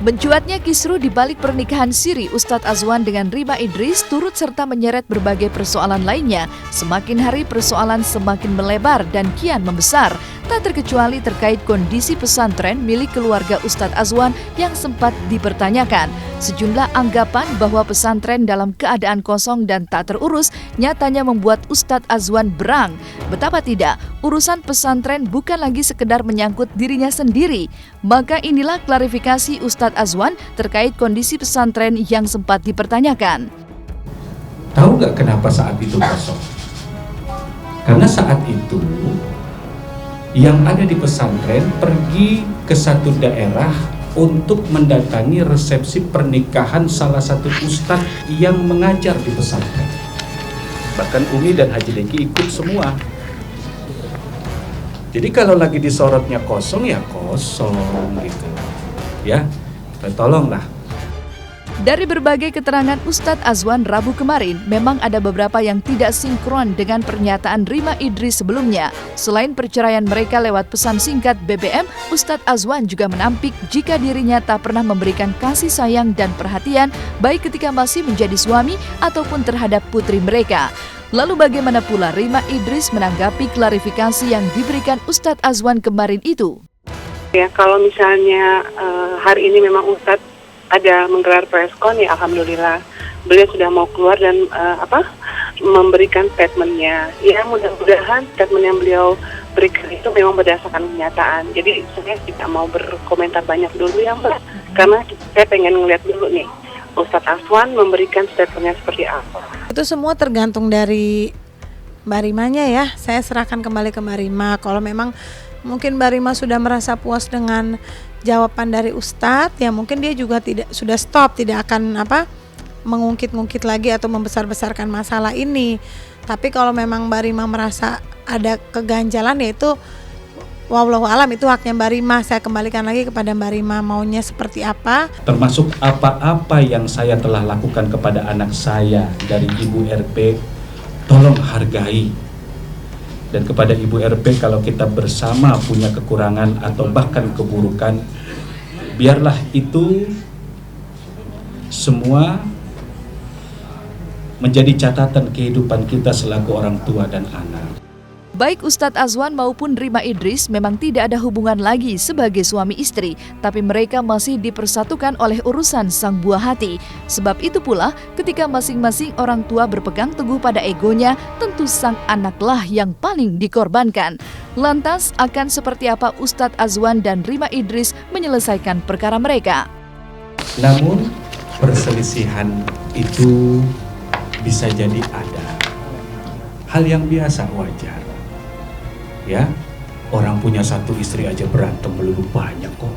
Mencuatnya kisruh di balik pernikahan siri Ustadz Azwan dengan Rima Idris turut serta menyeret berbagai persoalan lainnya. Semakin hari persoalan semakin melebar dan kian membesar, tak terkecuali terkait kondisi pesantren milik keluarga Ustadz Azwan yang sempat dipertanyakan. Sejumlah anggapan bahwa pesantren dalam keadaan kosong dan tak terurus nyatanya membuat Ustadz Azwan berang. Betapa tidak, urusan pesantren bukan lagi sekedar menyangkut dirinya sendiri. Maka inilah klarifikasi Ustadz Azwan terkait kondisi pesantren yang sempat dipertanyakan. Tahu nggak kenapa saat itu kosong? Karena saat itu yang ada di pesantren pergi ke satu daerah untuk mendatangi resepsi pernikahan salah satu ustadz yang mengajar di pesantren. Bahkan Umi dan Haji Deki ikut semua. Jadi kalau lagi disorotnya kosong ya kosong gitu. Ya, tolonglah. Dari berbagai keterangan Ustadz Azwan Rabu kemarin, memang ada beberapa yang tidak sinkron dengan pernyataan Rima Idris sebelumnya. Selain perceraian mereka lewat pesan singkat BBM, Ustadz Azwan juga menampik jika dirinya tak pernah memberikan kasih sayang dan perhatian, baik ketika masih menjadi suami ataupun terhadap putri mereka. Lalu bagaimana pula Rima Idris menanggapi klarifikasi yang diberikan Ustadz Azwan kemarin itu? Ya, kalau misalnya hari ini memang Ustadz ada menggelar preskon, ya alhamdulillah beliau sudah mau keluar dan memberikan statementnya. Ya mudah-mudahan statement yang beliau berikan itu memang berdasarkan kenyataan. Jadi saya tidak mau berkomentar banyak dulu ya Mbak, karena saya pengen ngeliat dulu nih Ustadz Azwan memberikan statementnya seperti apa. Itu semua tergantung dari Mbak Rimanya ya. Saya serahkan kembali ke Mbak Rima. Kalau memang mungkin Mbak Rima sudah merasa puas dengan jawaban dari Ustadz, ya mungkin dia juga sudah stop, tidak akan mengungkit-ungkit lagi atau membesar-besarkan masalah ini. Tapi kalau memang Mbak Rima merasa ada keganjalan, yaitu wallahu alam, itu haknya Mbak Rima. Saya kembalikan lagi kepada Mbak Rima maunya seperti apa. Termasuk apa-apa yang saya telah lakukan kepada anak saya dari Ibu RP, tolong hargai. Dan kepada Ibu RP, kalau kita bersama punya kekurangan atau bahkan keburukan, biarlah itu semua menjadi catatan kehidupan kita selaku orang tua dan anak. Baik Ustadz Azwan maupun Rima Idris memang tidak ada hubungan lagi sebagai suami istri, tapi mereka masih dipersatukan oleh urusan sang buah hati. Sebab itu pula, ketika masing-masing orang tua berpegang teguh pada egonya, tentu sang anaklah yang paling dikorbankan. Lantas, akan seperti apa Ustadz Azwan dan Rima Idris menyelesaikan perkara mereka? Namun, perselisihan itu bisa jadi ada. Hal yang biasa, wajar. Ya, orang punya satu istri aja berantem melulu, banyak kok.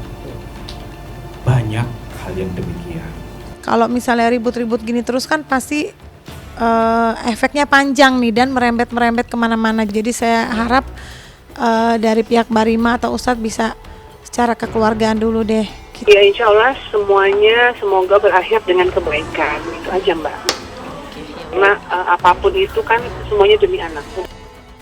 Banyak hal yang demikian. Kalau misalnya ribut-ribut gini terus kan pasti efeknya panjang nih dan merembet kemana-mana. Jadi saya harap dari pihak Mbak Rima atau Ustadz bisa secara kekeluargaan dulu deh. Ya insya Allah semuanya semoga berakhir dengan kebaikan. Itu aja Mbak. Karena apapun itu kan semuanya demi anak.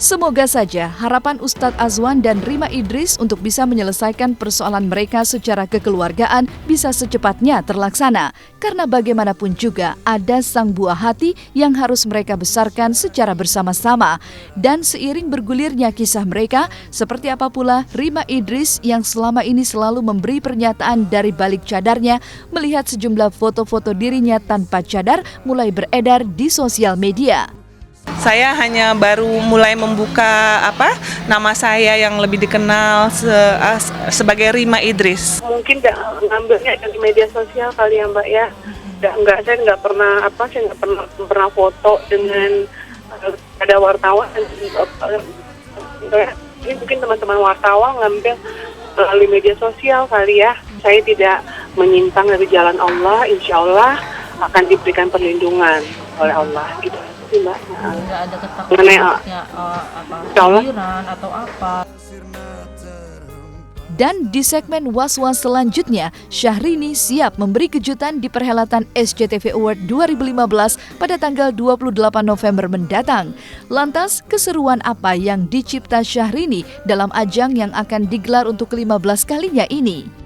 Semoga saja harapan Ustadz Azwan dan Rima Idris untuk bisa menyelesaikan persoalan mereka secara kekeluargaan bisa secepatnya terlaksana. Karena bagaimanapun juga ada sang buah hati yang harus mereka besarkan secara bersama-sama. Dan seiring bergulirnya kisah mereka, seperti apa pula Rima Idris yang selama ini selalu memberi pernyataan dari balik cadarnya, melihat sejumlah foto-foto dirinya tanpa cadar mulai beredar di sosial media. Saya hanya baru mulai membuka nama saya yang lebih dikenal sebagai Rima Idris. Mungkin ngambilnya dari media sosial kali ya Mbak ya. Saya nggak pernah foto dengan ada wartawan. Ini mungkin teman-teman wartawan ngambil melalui media sosial kali ya. Saya tidak menyimpang dari jalan Allah. Insya Allah akan diberikan perlindungan oleh Allah gitu. Mbak. Nggak ada ketakutan kehilangan atau apa. Dan di segmen Was-Was selanjutnya, Syahrini siap memberi kejutan di perhelatan SCTV Award 2015 pada tanggal 28 November mendatang. Lantas, keseruan apa yang dicipta Syahrini dalam ajang yang akan digelar untuk ke-15 kalinya ini?